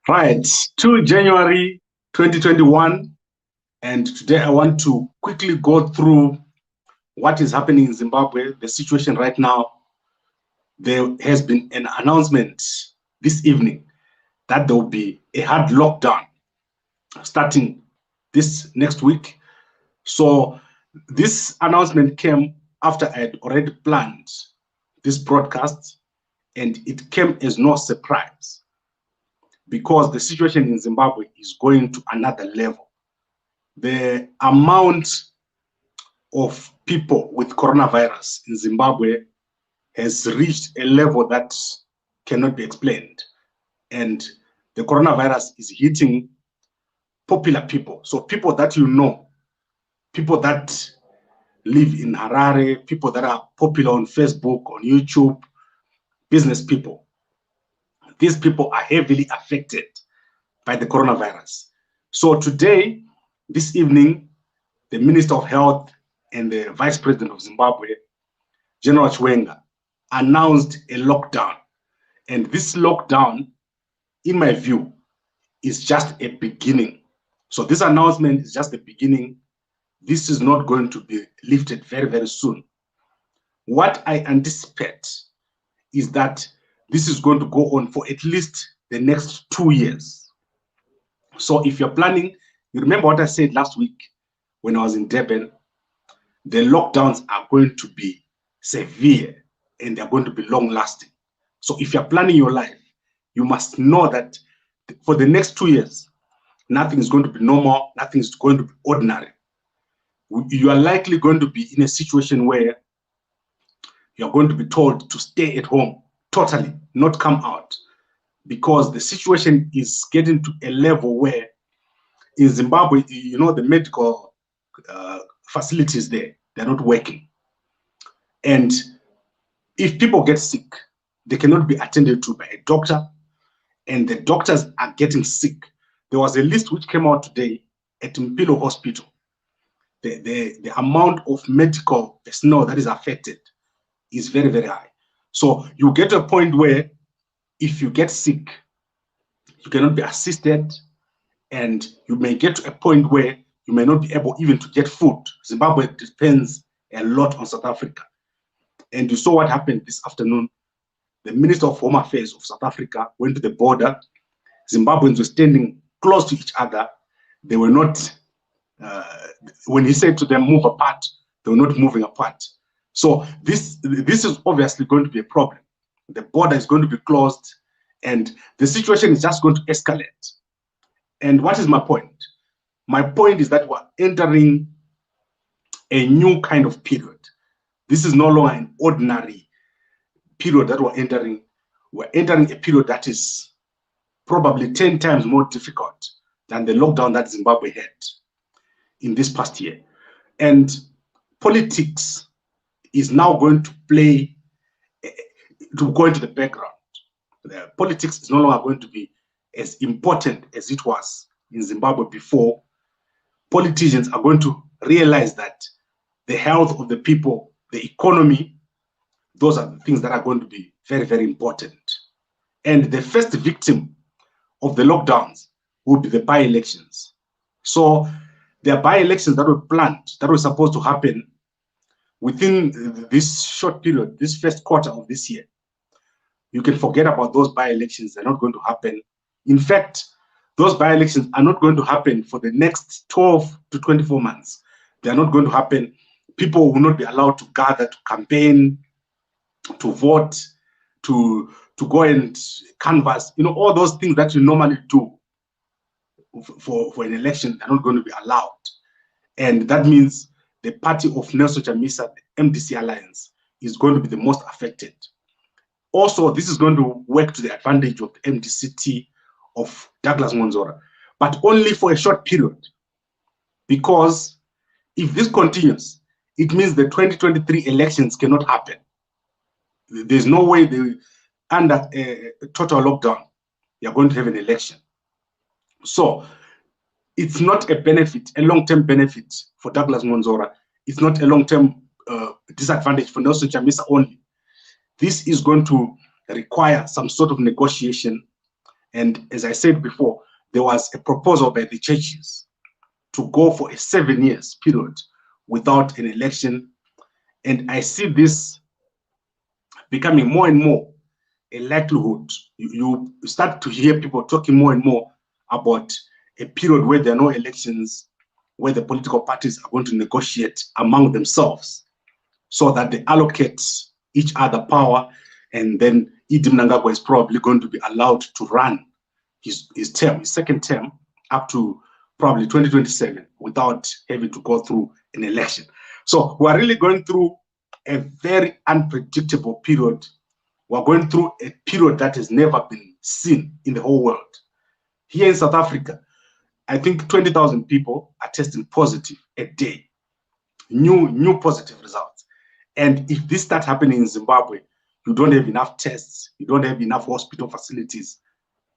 Right, 2 January 2021, and today I want to quickly go through what is happening in Zimbabwe, the situation right now. There has been an announcement this evening that there will be a hard lockdown starting this next week. So this announcement came after I had already planned this broadcast, and it came as no surprise because the situation in Zimbabwe is going to another level. The amount of people with coronavirus in Zimbabwe has reached a level that cannot be explained. And the coronavirus is hitting popular people. So people that you know, people that live in Harare, people that are popular on Facebook, on YouTube, business people. These people are heavily affected by the coronavirus. So today, this evening, the Minister of Health and the Vice President of Zimbabwe, General Chiwenga, announced a lockdown. And this lockdown, in my view, is just a beginning. So this announcement is just the beginning. This is not going to be lifted very, very soon. What I anticipate is that this is going to go on for at least the next 2 years. So if you're planning, you remember what I said last week when I was in Durban, the lockdowns are going to be severe and they're going to be long lasting. So if you're planning your life, you must know that for the next 2 years, nothing is going to be normal, nothing is going to be ordinary. You are likely going to be in a situation where you're going to be told to stay at home totally, not come out, because the situation is getting to a level where in Zimbabwe, you know, the medical facilities there, they're not working. And if people get sick, they cannot be attended to by a doctor, and the doctors are getting sick. There was a list which came out today at Mpilo Hospital. The amount of medical personnel that is affected is very, very high. So you get to a point where if you get sick, you cannot be assisted, and you may get to a point where you may not be able even to get food. Zimbabwe depends a lot on South Africa. And you saw what happened this afternoon. The Minister of Home Affairs of South Africa went to the border. Zimbabweans were standing close to each other. They were not, when he said to them, move apart, they were not moving apart. So this is obviously going to be a problem. The border is going to be closed, and the situation is just going to escalate. And what is my point? My point is that we're entering a new kind of period. This is no longer an ordinary period that we're entering. We're entering a period that is probably 10 times more difficult than the lockdown that Zimbabwe had in this past year. And politics is now going to go into the background. The politics is no longer going to be as important as it was in Zimbabwe before. Politicians are going to realize that the health of the people, the economy, those are the things that are going to be very, very important. And the first victim of the lockdowns will be the by-elections. So there are by-elections that were planned, that were supposed to happen within this short period, this first quarter of this year. You can forget about those by-elections. They're not going to happen. In fact, those by-elections are not going to happen for the next 12 to 24 months. They're not going to happen. People will not be allowed to gather, to campaign, to vote, to go and canvass. You know, all those things that you normally do for an election are not going to be allowed. And that means the party of Nelson Chamisa, the MDC Alliance, is going to be the most affected. Also, this is going to work to the advantage of the MDCT of Douglas Monzora, but only for a short period. Because if this continues, it means the 2023 elections cannot happen. There's no way under a total lockdown, you're going to have an election. So it's not a benefit, a long-term benefit for Douglas Monzora. It's not a long-term disadvantage for Nelson Chamisa only. This is going to require some sort of negotiation, And as I said before, there was a proposal by the churches to go for a 7 years period without an election. And I see this becoming more and more a likelihood. You start to hear people talking more and more about a period where there are no elections, where the political parties are going to negotiate among themselves so that they allocate each other power, and then Idi Mnangagwa is probably going to be allowed to run his term, his second term, up to probably 2027 without having to go through an election. So we're really going through a very unpredictable period. We're going through a period that has never been seen in the whole world. Here in South Africa, I think 20,000 people are testing positive a day, new positive results. And if this starts happening in Zimbabwe, you don't have enough tests, you don't have enough hospital facilities.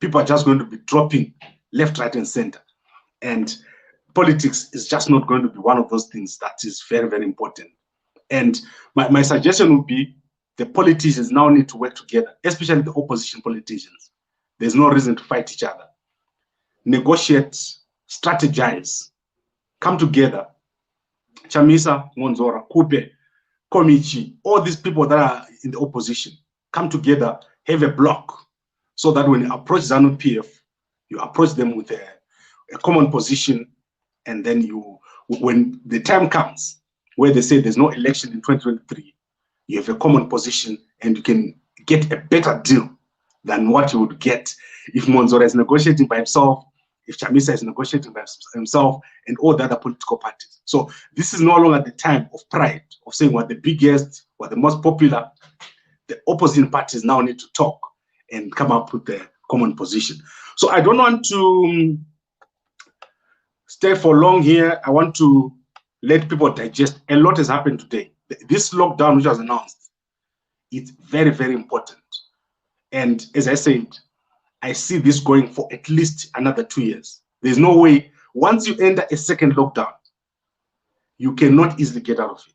People are just going to be dropping left, right, and center. And politics is just not going to be one of those things that is very, very important. And my suggestion would be the politicians now need to work together, especially the opposition politicians. There's no reason to fight each other. Negotiate, strategize, come together. Chamisa, Monzora, Kupe, Komichi, all these people that are in the opposition, come together, have a block, so that when you approach ZANU-PF, you approach them with a common position, and then when the time comes where they say there's no election in 2023, you have a common position and you can get a better deal than what you would get if Monzora is negotiating by himself, if Chamisa is negotiating by himself, and all the other political parties. So this is no longer the time of pride, of saying we're the biggest, we're the most popular. The opposing parties now need to talk and come up with a common position. So I don't want to stay for long here. I want to let people digest. A lot has happened today. This lockdown, which was announced, it's very, very important. And as I said, I see this going for at least another 2 years. There's no way, once you enter a second lockdown, you cannot easily get out of it.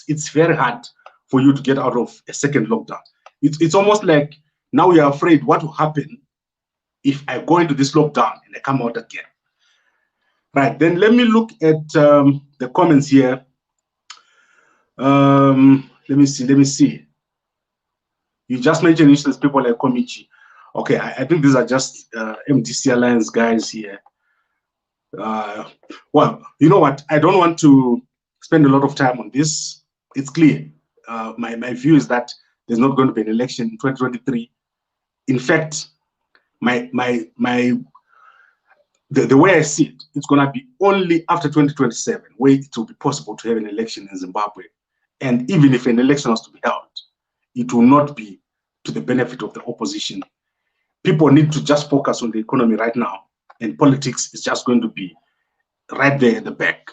It's very hard for you to get out of a second lockdown. It's almost like now we are afraid what will happen if I go into this lockdown and I come out again. Right, then let me look at the comments here. Let me see. You just mentioned instance people like Komichi. Okay, I think these are just MDC Alliance guys here. Well, you know what? I don't want to spend a lot of time on this. It's clear. My view is that there's not going to be an election in 2023. In fact, the way I see it, it's going to be only after 2027 where it will be possible to have an election in Zimbabwe. And even if an election was to be held, it will not be to the benefit of the opposition. People need to just focus on the economy right now, and politics is just going to be right there at the back.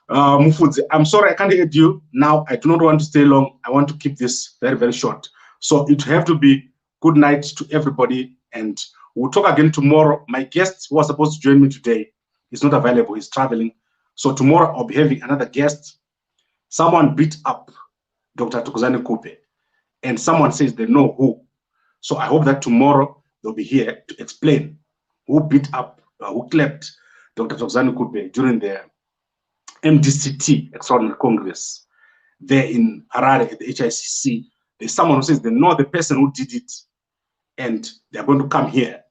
Mufudzi, I'm sorry I can't hear you now. I do not want to stay long. I want to keep this very, very short. So it will have to be good night to everybody, and we'll talk again tomorrow. My guest who was supposed to join me today is not available. He's traveling. So tomorrow I'll be having another guest. Someone beat up Dr. Thokozani Kupe, and someone says they know who. So I hope that tomorrow they'll be here to explain who beat up, who clapped Dr. Thokozani Kupe during the MDCT Extraordinary Congress there in Harare at the HICC. There's someone who says they know the person who did it, and they're going to come here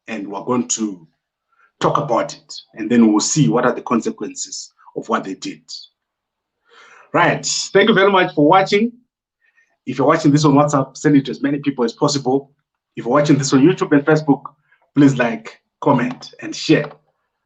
and we're going to talk about it, and then we'll see what are the consequences of what they did. Right, thank you very much for watching. If you're watching this on WhatsApp, send it to as many people as possible. If you're watching this on YouTube and Facebook, please like, comment, and share.